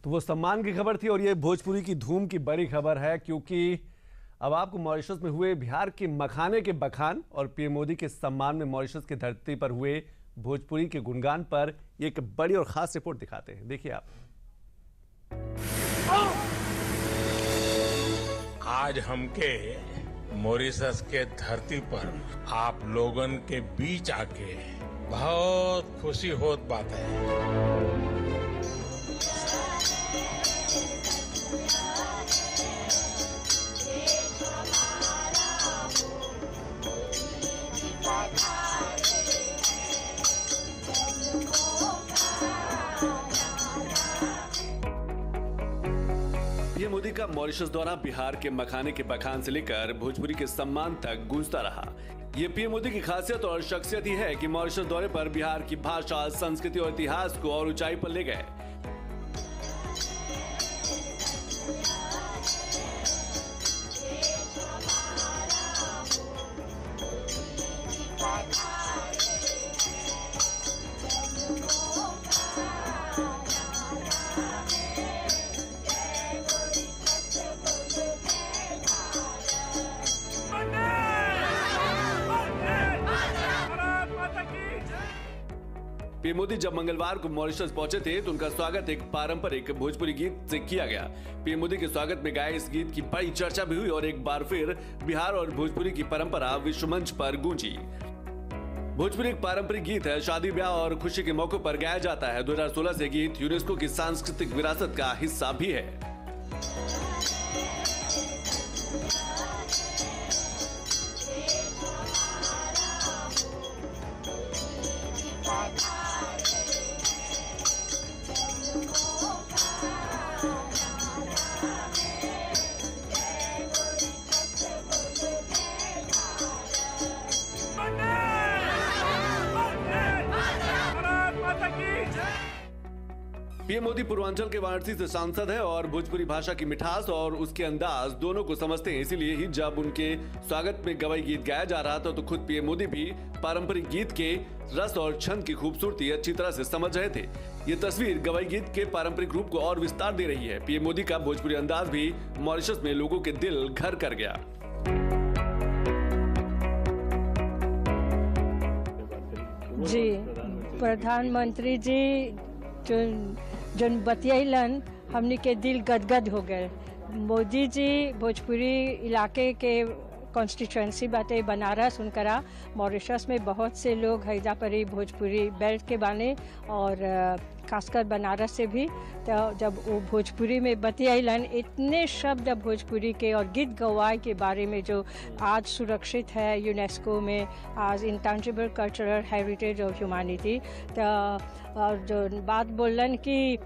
तो वो सम्मान की खबर थी और ये भोजपुरी की धूम की बड़ी खबर है, क्योंकि अब आपको मॉरिशस में हुए बिहार के मखाने के बखान और पीएम मोदी के सम्मान में मॉरिशस की धरती पर हुए भोजपुरी के गुणगान पर एक बड़ी और खास रिपोर्ट दिखाते हैं। देखिए आप। आज हमके मॉरिशस के धरती पर आप लोगन के बीच आके बहुत खुशी होत बात है। पीएम मोदी का मॉरिशस दौरा बिहार के मखाने के बखान से लेकर भोजपुरी के सम्मान तक गूंजता रहा। ये पीएम मोदी की खासियत और शख्सियत ही है कि मॉरिशस दौरे पर बिहार की भाषा, संस्कृति और इतिहास को और ऊंचाई पर ले गए। पीएम मोदी जब मंगलवार को मॉरिशस पहुंचे थे तो उनका स्वागत एक पारंपरिक भोजपुरी गीत से किया गया। पीएम मोदी के स्वागत में गाए इस गीत की बड़ी चर्चा भी हुई और एक बार फिर बिहार और भोजपुरी की परंपरा विश्व मंच पर गूंजी। भोजपुरी एक पारंपरिक गीत है, शादी ब्याह और खुशी के मौकों पर गाया जाता है। 2016 से गीत यूनेस्को की सांस्कृतिक विरासत का हिस्सा भी है। पीएम मोदी पूर्वांचल के वाराणसी से सांसद है और भोजपुरी भाषा की मिठास और उसके अंदाज दोनों को समझते हैं। इसीलिए ही जब उनके स्वागत में गवाई गीत गाया जा रहा था तो खुद पीएम मोदी भी पारंपरिक गीत के रस और छंद की खूबसूरती अच्छी तरह से समझ रहे थे। ये तस्वीर गवाई गीत के पारंपरिक रूप को और विस्तार दे रही है। पीएम मोदी का भोजपुरी अंदाज भी मॉरिशस में लोगों के दिल घर कर गया। जी, प्रधानमंत्री जी जो बतियलन हमने के दिल गदगद हो गए। मोदी जी भोजपुरी इलाके के कॉन्स्टिट्यूएंसी बातें बनारस उनकरा मॉरिशस में बहुत से लोग हैदरापरी भोजपुरी बेल्ट के बाने और खासकर बनारस से भी। तो जब वो भोजपुरी में बतियलन इतने शब्द भोजपुरी के और गीत गवाई के बारे में जो आज सुरक्षित है यूनेस्को में आज intangible cultural heritage of humanity. तो और जो बात बोलन कि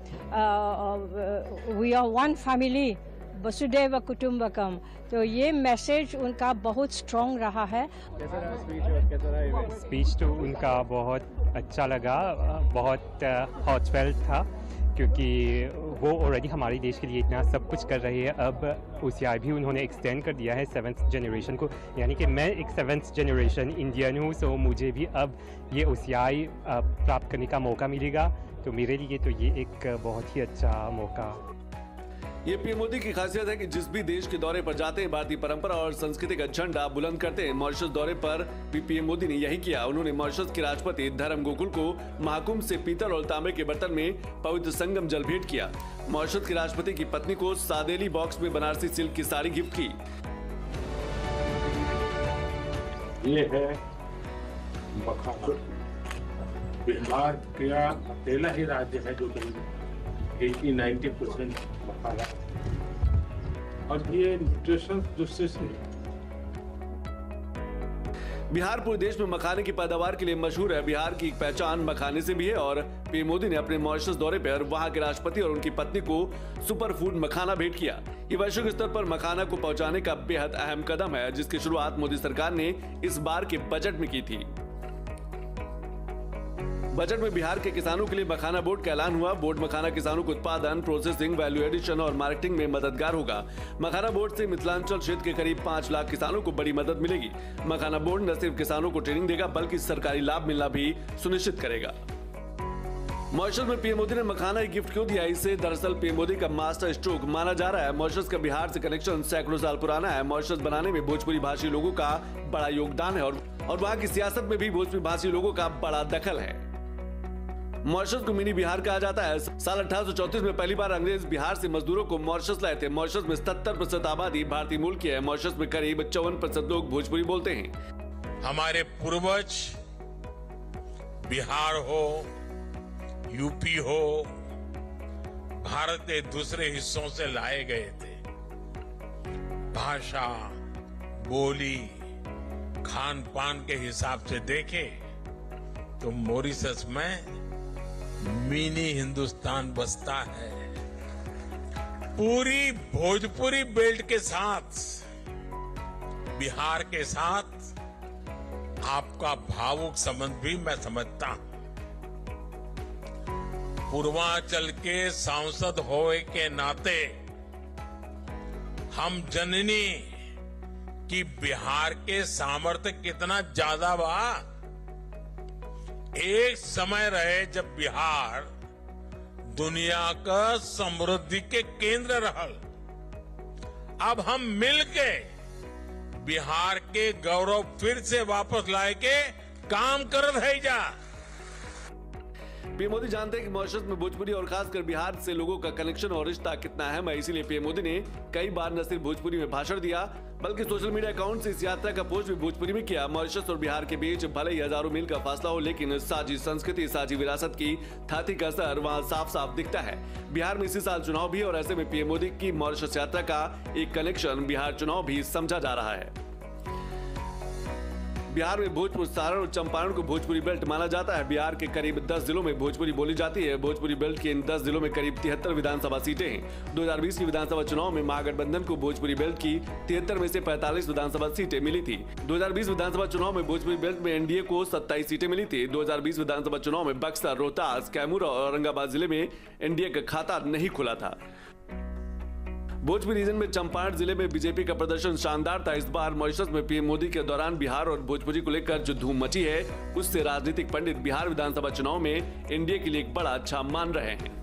वी आर वन फैमिली वसुदेव कुटुंबकम, तो ये मैसेज उनका बहुत स्ट्रॉन्ग रहा है। स्पीच तो उनका बहुत अच्छा लगा, बहुत हॉटफेल्ट था, क्योंकि वो ऑलरेडी हमारे देश के लिए इतना सब कुछ कर रहे हैं। अब OCI भी उन्होंने एक्सटेंड कर दिया है 7th जनरेशन को, यानी कि मैं एक 7th जनरेशन इंडियन हूँ, सो मुझे भी अब ये OCI प्राप्त करने का मौका मिलेगा। तो मेरे लिए तो ये एक बहुत ही अच्छा मौका। ये पीएम मोदी की खासियत है कि जिस भी देश के दौरे पर जाते हैं भारतीय परंपरा और संस्कृति का झंडा बुलंद करते हैं। मॉरिशस दौरे पर भी पीएम मोदी ने यही किया। उन्होंने मॉरिशस के राष्ट्रपति धर्म गोकुल को महाकुंभ से पीतल और तांबे के बर्तन में पवित्र संगम जल भेंट किया। मॉरिशस के राष्ट्रपति की पत्नी को सादेली बॉक्स में बनारसी सिल्क की साड़ी गिफ्ट की। ये है बिहार का अकेला ही राज्य है जो 80-90% मखाना, और ये न्यूट्रिशन दृष्टि से बिहार पूरे देश में मखाने की पैदावार के लिए मशहूर है। बिहार की एक पहचान मखाने से भी है और पीएम मोदी ने अपने मॉरिशस दौरे पर वहां के राष्ट्रपति और उनकी पत्नी को सुपर फूड मखाना भेंट किया। ये वैश्विक स्तर पर मखाना को पहुंचाने का बेहद अहम कदम है, जिसकी शुरुआत मोदी सरकार ने इस बार के बजट में की थी। बजट में बिहार के किसानों के लिए मखाना बोर्ड का ऐलान हुआ। बोर्ड मखाना किसानों को उत्पादन, प्रोसेसिंग, वैल्यू एडिशन और मार्केटिंग में मददगार होगा। मखाना बोर्ड से मिथिलांचल क्षेत्र के करीब 5 लाख किसानों को बड़ी मदद मिलेगी। मखाना बोर्ड न सिर्फ किसानों को ट्रेनिंग देगा बल्कि सरकारी लाभ मिलना भी सुनिश्चित करेगा। मॉरिशस में पीएम मोदी ने मखाना एक गिफ्ट क्यों दिया? इसे दरअसल पीएम मोदी का मास्टर स्ट्रोक माना जा रहा है। मॉरिशस का बिहार से कनेक्शन सैकड़ों साल पुराना है। मॉरिशस बनाने में भोजपुरी भाषी लोगों का बड़ा योगदान है और वहाँ की सियासत में भी भोजपुरी भाषी लोगों का बड़ा दखल है। मॉरिशस को मिनी बिहार कहा जाता है। साल 1834 में पहली बार अंग्रेज बिहार से मजदूरों को मॉरिशस लाए थे। मॉरिशस में 77% आबादी भारतीय मूल की है। मॉरिशस में करीब 54% लोग भोजपुरी बोलते हैं। हमारे पूर्वज बिहार हो, यूपी हो, भारत के दूसरे हिस्सों से लाए गए थे। भाषा, बोली, खान पान के हिसाब से देखें तो मॉरिशस में मिनी हिंदुस्तान बसता है। पूरी भोजपुरी बेल्ट के साथ, बिहार के साथ आपका भावुक संबंध भी मैं समझता हूं। पूर्वांचल के सांसद होने के नाते हम जननी कि बिहार के सामर्थ्य कितना ज्यादा बा। एक समय रहे जब बिहार दुनिया का समृद्धि के केंद्र रहल। अब हम मिलके बिहार के गौरव फिर से वापस लाए के काम कर रहे जा। पीएम मोदी जानते हैं कि मॉरिशस में भोजपुरी और खासकर बिहार से लोगों का कनेक्शन और रिश्ता कितना अहम है। इसीलिए पीएम मोदी ने कई बार न सिर्फ भोजपुरी में भाषण दिया बल्कि सोशल मीडिया अकाउंट से इस यात्रा का पोस्ट भी भोजपुरी में किया। मॉरिशस और बिहार के बीच भले ही हजारों मील का फासला हो, लेकिन साझी संस्कृति, साझी विरासत की थाती का असर वहाँ साफ साफ दिखता है। बिहार में इसी साल चुनाव भी और ऐसे में पीएम मोदी की मॉरिशस यात्रा का एक कनेक्शन बिहार चुनाव भी समझा जा रहा है। बिहार में भोजपुर, सारण और चंपारण को भोजपुरी बेल्ट माना जाता है। बिहार के करीब 10 जिलों में भोजपुरी बोली जाती है। भोजपुरी बेल्ट के इन 10 जिलों में करीब 73 विधानसभा सीटें हैं। 2020 की विधानसभा चुनाव में महागठबंधन को भोजपुरी बेल्ट की 73 में से 45 विधानसभा सीटें मिली थी। 2020 विधानसभा चुनाव में भोजपुरी बेल्ट में एनडीए को 27 सीटें मिली थी। 2020 विधानसभा चुनाव में बक्सर, रोहतास, कैमूर और औरंगाबाद जिले में एनडीए का खाता नहीं खुला था। भोजपुरी रीजन में चंपारण जिले में बीजेपी का प्रदर्शन शानदार था। इस बार मॉरिशस में पीएम मोदी के दौरान बिहार और भोजपुरी को लेकर जो धूम मची है, उससे राजनीतिक पंडित बिहार विधानसभा चुनाव में एनडीए के लिए एक बड़ा अच्छा मान रहे हैं।